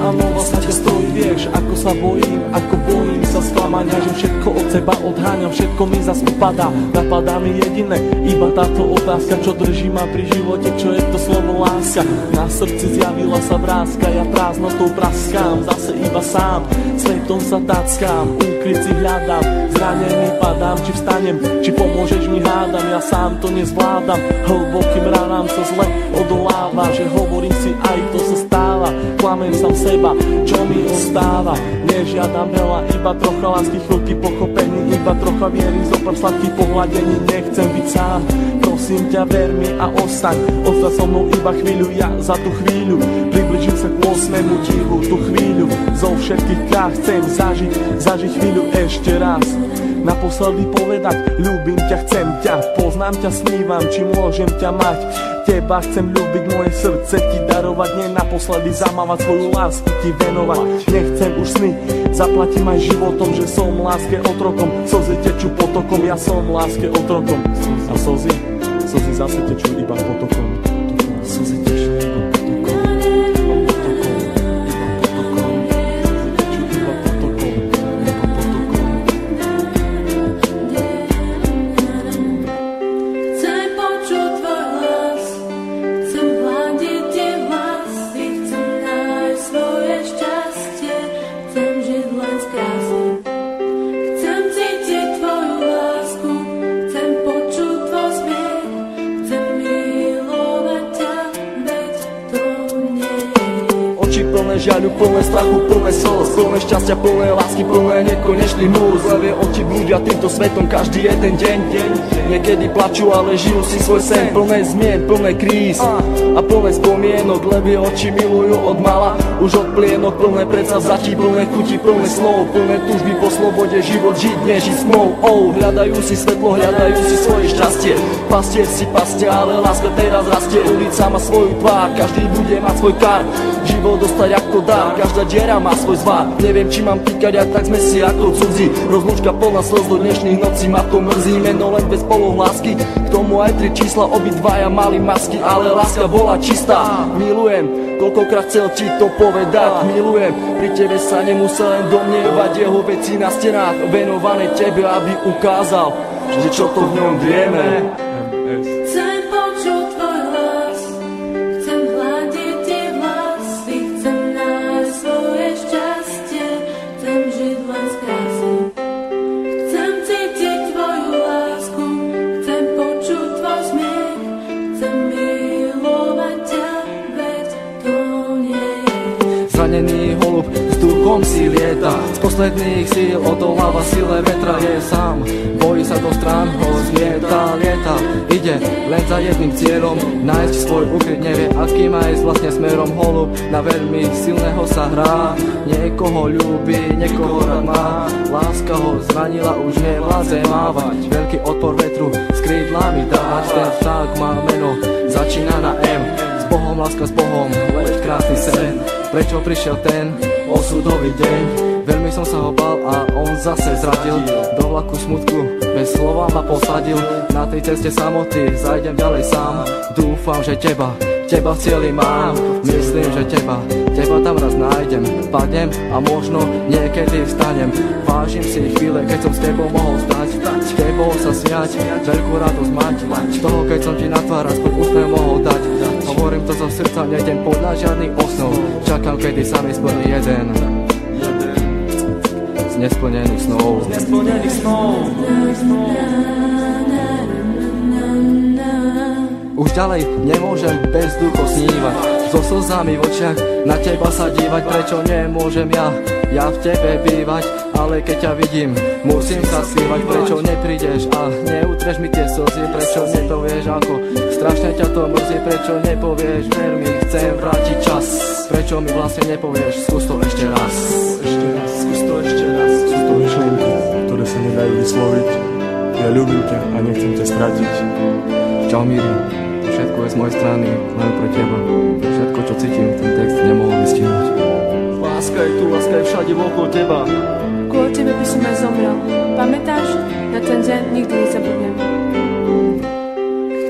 áno, vlastne ťa stojí, vieš, ako sa bojím sa sklamania, že všetko od seba odháňam, všetko mi zas upadá. Napadá mi jediné, iba táto otázka, čo drží ma pri živote, čo je to slovo láska. Na srdci zjavila sa vrázka, ja prázdnotou praskám, zase iba sám, svetom sa tackám, úkryt si hľadám, zranený padám, či vstanem, či pomôžeš mi, hádam, ja sám to nezvládam, hlbokým ranám sa zle odoláva, že hovorím si, aj to sa stáva, klamem sám seba, čo mi ostáva, nežiadam veľa, iba trocha lásky, chvíľky pochopení, iba trocha viery, zopár sladkých pohľadení, nechcem byť sám, prosím ťa, ver mi a ostaň so mnou iba chvíľu, ja za tú chvíľu približím sa k 8. divu, tú chvíľu zo všetkých krát chcem zažiť chvíľu ešte raz. Naposledy povedať, ľúbim ťa, chcem ťa, poznám ťa, snívam, či môžem ťa mať. Teba chcem ľúbiť, moje srdce ti darovať, nie naposledy zamávať, svoju lásku ti venovať. Nechcem už sny, zaplatím aj životom, že som láske otrokom, slzy tečú potokom, ja som láske otrokom. A slzy zase tečú iba potokom. Slzy tečú iba žiaľu, plné strachu, plné slz, plné šťastia, plné lásky, plné nekonečných múz. Levie oči blúdia týmto svetom každý jeden deň. Niekedy plačú, ale žijú si svoj sen, plné zmien, plné kríz a plné spomienok. Levie oči milujú od mala, už od plienok, plné predsavzatí, plné chutí, plné slov, plné túžby po slobode, život žiť, nežiť smou. Hľadajú si svetlo, hľadajú si svoje šťastie, pastier si pastia, ale láska teraz rastie. Ulica má svoju tvár, každý bude mať svoj kar, život dostať ako dar, každá diera má svoj zvar. Neviem, či mám týkať, a tak sme si ako cudzí. Rozlúčka plná slz do dnešných nocí, ma to mrzí, meno len bez polohlasky. K tomu aj 3 čísla, obidvaja mali masky, ale láska bola čistá. Milujem, koľkokrát chcel ti to povedať, milujem, pri tebe sa nemusel len domnievať, jeho veci na stenách venované tebe, aby ukázal, že čo to v ňom vieme. Zranený holub vzduchom si lieta, z posledných síl odoláva sile vetra, je sám, bojí sa do strán, ho lieta, ide len za jedným cieľom, nájsť svoj ukryt, nevie aký má ísť vlastne smerom. Holub na veľmi silného sa hrá, niekoho ľúbi, niekoho rád má, láska ho zranila, už nevládze mávať, veľký odpor vetru s krídlami dať, ten vták má meno, začína na M, s Bohom, láska s Bohom, leď krásny sen. Prečo prišiel ten osudový deň? Veľmi som sa ho bál a on zase zradil, do vlaku smutku bez slova ma posadil. Na tej ceste samoty zajdem ďalej sám, dúfam, že teba v cieli mám. Myslím, že teba tam raz nájdem, padnem a možno niekedy vstanem. Vážim si chvíle, keď som s tebou mohol stať, s tebou sa smiať, veľkú radosť mať, z toho keď som ti na tvár aspoň úsmev mohol dať. Hovorím to zo srdca, nejdem podľa žiadnych osnov, čakám, kedy sa mi splní jeden z nesplnených snov. Už ďalej nemôžem bez ducho snívať, so slzami v očiach na teba sa dívať. Prečo nemôžem ja v tebe bývať, ale keď ťa vidím, musím sa skrývať. Prečo neprídeš a neutreš mi tie slzy, prečo nepovieš, ako strašne ťa to mrzí. Prečo nepovieš, ver mi, chcem vrátiť čas, prečo mi vlastne nepovieš, skús to ešte raz. Skús to myšlienky, ktoré sa nedajú vysloviť. Ja ľúbim ťa a nechcem ťa stratiť. Čau Míri, všetko je z mojej strany, len pre teba. Všetko, čo cítim, ten text nemohol vystihnúť. Láska je tu, láska je všade okolo teba. Kvôli tebe by som aj zomrel. Pamätáš? Na ten deň nikdy nezabudnem.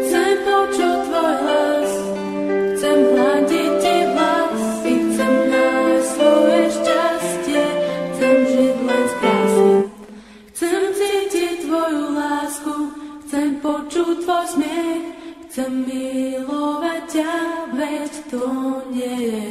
Chcem počuť tvoj hlas, chcem hľadiť ti vlasy, chcem nájsť svoj posmiech, chcem milovať ťa, veď to nie je